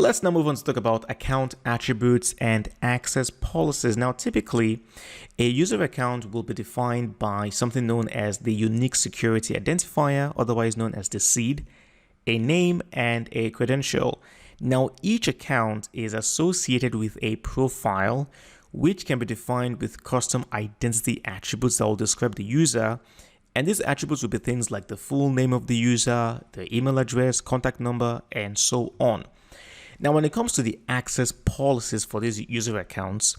Let's now move on to talk about account attributes and access policies. Now, typically, a user account will be defined by something known as the unique security identifier, otherwise known as the seed, a name, and a credential. Now, each account is associated with a profile, which can be defined with custom identity attributes that will describe the user. And these attributes will be things like the full name of the user, the email address, contact number, and so on. Now, when it comes to the access policies for these user accounts,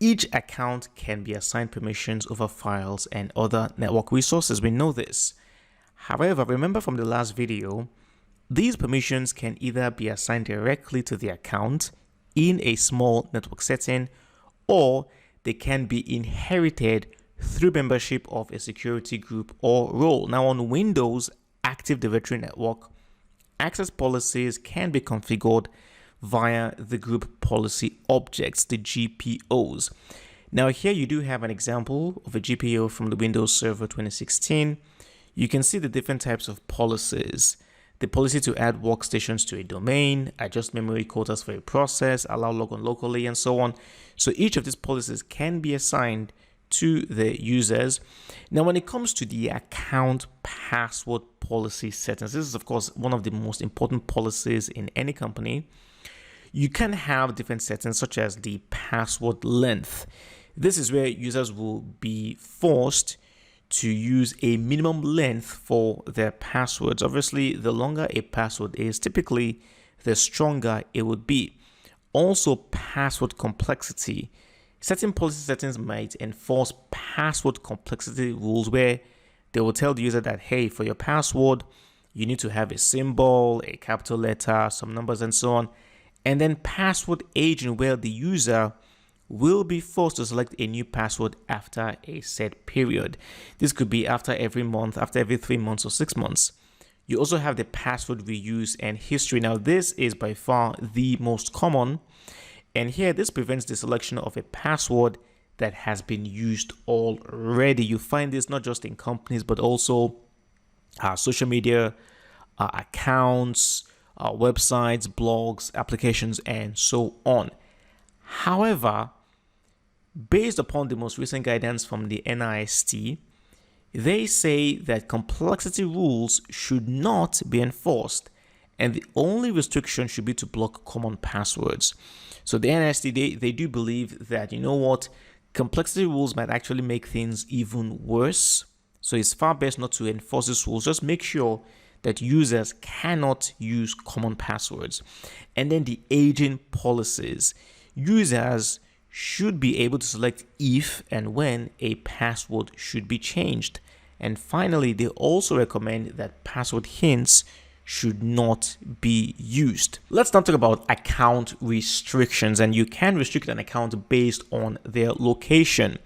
each account can be assigned permissions over files and other network resources. We know this. However, remember from the last video, these permissions can either be assigned directly to the account in a small network setting, or they can be inherited through membership of a security group or role. Now, on Windows Active Directory Network, access policies can be configured via the group policy objects, the GPOs. Now, here you do have an example of a GPO from the Windows Server 2016. You can see the different types of policies. The policy to add workstations to a domain, adjust memory quotas for a process, allow logon locally, and so on. So each of these policies can be assigned to the users. Now, when it comes to the account password policy settings, this is of course one of the most important policies in any company. You can have different settings such as the password length. This is where users will be forced to use a minimum length for their passwords. Obviously, the longer a password is, typically the stronger it would be. Also, password complexity. Certain policy settings might enforce password complexity rules where they will tell the user that, hey, for your password, you need to have a symbol, a capital letter, some numbers, and so on. And then password aging, where the user will be forced to select a new password after a set period. This could be after every month, after every 3 months or 6 months. You also have the password reuse and history. Now, this is by far the most common. And here, this prevents the selection of a password that has been used already. You find this not just in companies, but also social media accounts, websites, blogs, applications, and so on. However, based upon the most recent guidance from the NIST, they say that complexity rules should not be enforced, and the only restriction should be to block common passwords. So the NIST, they do believe that, you know what, complexity rules might actually make things even worse. So it's far best not to enforce these rules. Just make sure that users cannot use common passwords. And then the aging policies. Users should be able to select if and when a password should be changed. And finally, they also recommend that password hints should not be used. Let's now talk about account restrictions, and you can restrict an account based on their location.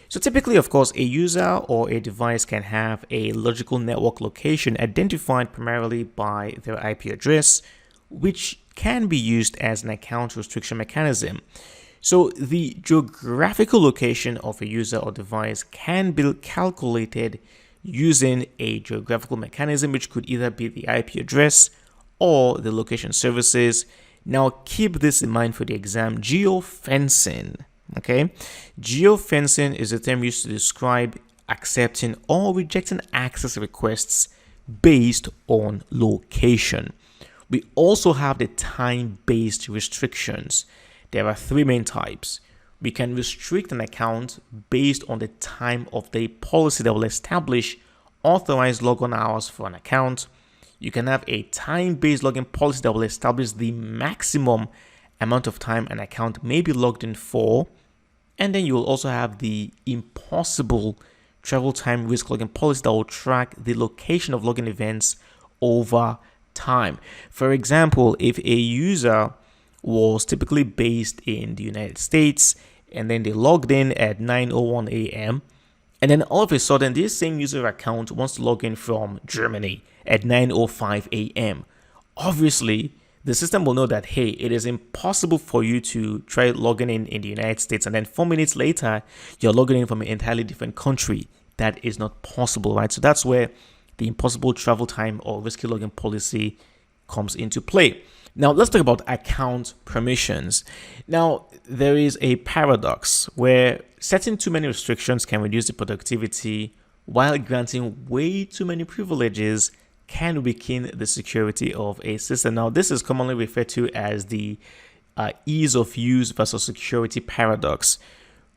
So typically, of course, a user or a device can have a logical network location identified primarily by their IP address, which can be used as an account restriction mechanism. So the geographical location of a user or device can be calculated using a geographical mechanism, which could either be the IP address or the location services. Now, keep this in mind for the exam. Geofencing. Okay, geofencing is a term used to describe accepting or rejecting access requests based on location. We also have the time-based restrictions. There are 3 main types. We can restrict an account based on the time of the policy that will establish authorized logon hours for an account. You can have a time-based login policy that will establish the maximum amount of time an account may be logged in for. And then you will also have the impossible travel time risk login policy that will track the location of login events over time. For example, if a user was typically based in the United States and then they logged in at 9:01 a.m. and then all of a sudden this same user account wants to log in from Germany at 9:05 a.m. Obviously, the system will know that, hey, it is impossible for you to try logging in the United States and then 4 minutes later, you're logging in from an entirely different country. That is not possible, right? So that's where the impossible travel time or risky login policy comes into play. Now let's talk about account permissions. Now there is a paradox where setting too many restrictions can reduce the productivity, while granting way too many privileges can weaken the security of a system. Now this is commonly referred to as the ease of use versus security paradox,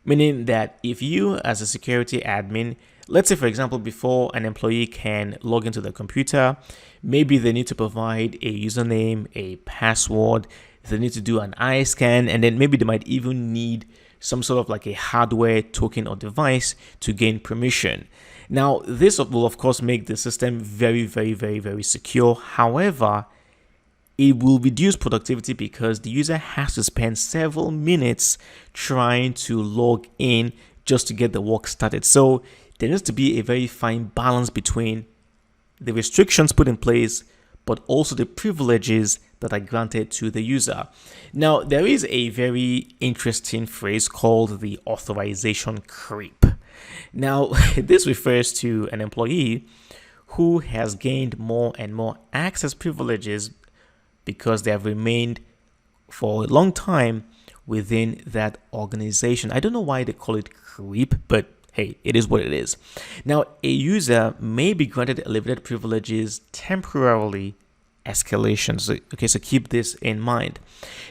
meaning that if you as a security admin, let's say for example, before an employee can log into the computer, maybe they need to provide a username, a password, they need to do an eye scan, and then maybe they might even need some sort of like a hardware token or device to gain permission. Now this will of course make the system very secure. However, it will reduce productivity because the user has to spend several minutes trying to log in just to get the work started. So there needs to be a very fine balance between the restrictions put in place, but also the privileges that are granted to the user. Now, there is a very interesting phrase called the authorization creep. Now, this refers to an employee who has gained more and more access privileges because they have remained for a long time within that organization. I don't know why they call it creep, but hey, it is what it is. Now, a user may be granted elevated privileges temporarily, escalations. Okay, so keep this in mind.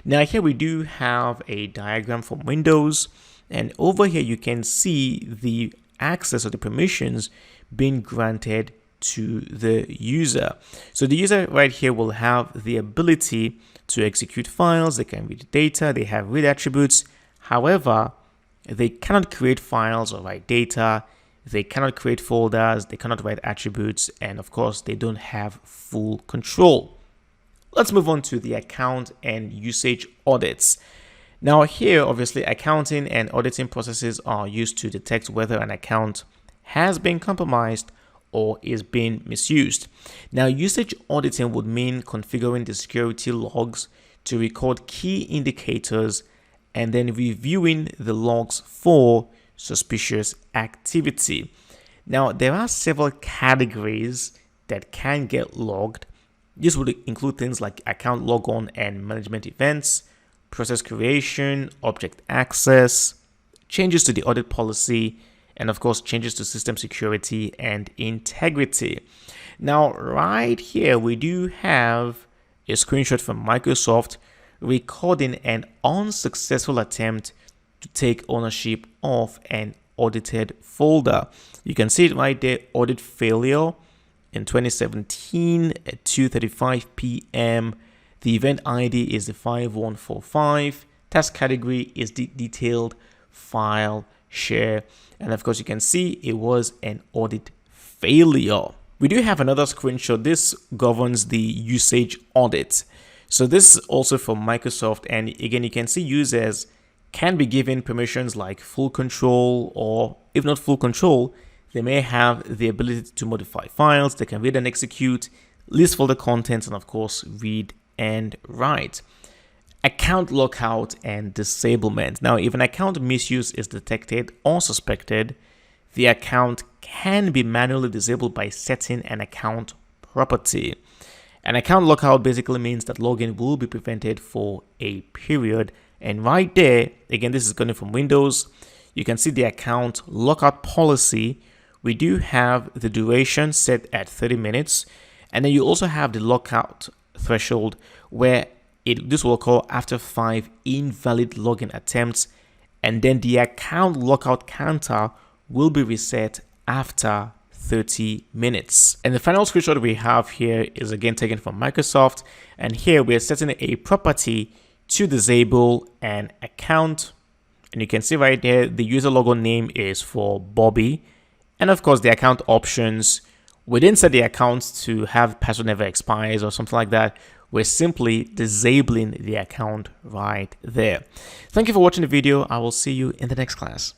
Now, here we do have a diagram from Windows, and over here you can see the access or the permissions being granted to the user. So the user right here will have the ability to execute files, they can read data, they have read attributes. However, they cannot create files or write data, they cannot create folders, they cannot write attributes, and of course they don't have full control. Let's move on to the account and usage audits. Now here, obviously, accounting and auditing processes are used to detect whether an account has been compromised or is being misused. Now, usage auditing would mean configuring the security logs to record key indicators and then reviewing the logs for suspicious activity. Now, there are several categories that can get logged. This would include things like account logon and management events, process creation, object access, changes to the audit policy, and of course, changes to system security and integrity. Now, right here, we do have a screenshot from Microsoft recording an unsuccessful attempt to take ownership of an audited folder. You can see it right there, audit failure in 2017 at 2:35 p.m. The event ID is the 5145. Task category is the detailed file share. And of course, you can see it was an audit failure. We do have another screenshot. This governs the usage audit. So this is also from Microsoft. And again, you can see users can be given permissions like full control, or if not full control, they may have the ability to modify files. They can read and execute, list folder contents, and of course, read and write. Account lockout and disablement. Now, if an account misuse is detected or suspected, the account can be manually disabled by setting an account property. An account lockout basically means that login will be prevented for a period. And right there, again, this is coming from Windows. You can see the account lockout policy. We do have the duration set at 30 minutes. And then you also have the lockout threshold where this will occur after 5 invalid login attempts, and then the account lockout counter will be reset after 30 minutes. And the final screenshot we have here is again taken from Microsoft, and here we are setting a property to disable an account, and you can see right there the user logon name is for Bobby, and of course the account options. We didn't set the account to have password never expires or something like that. We're simply disabling the account right there. Thank you for watching the video. I will see you in the next class.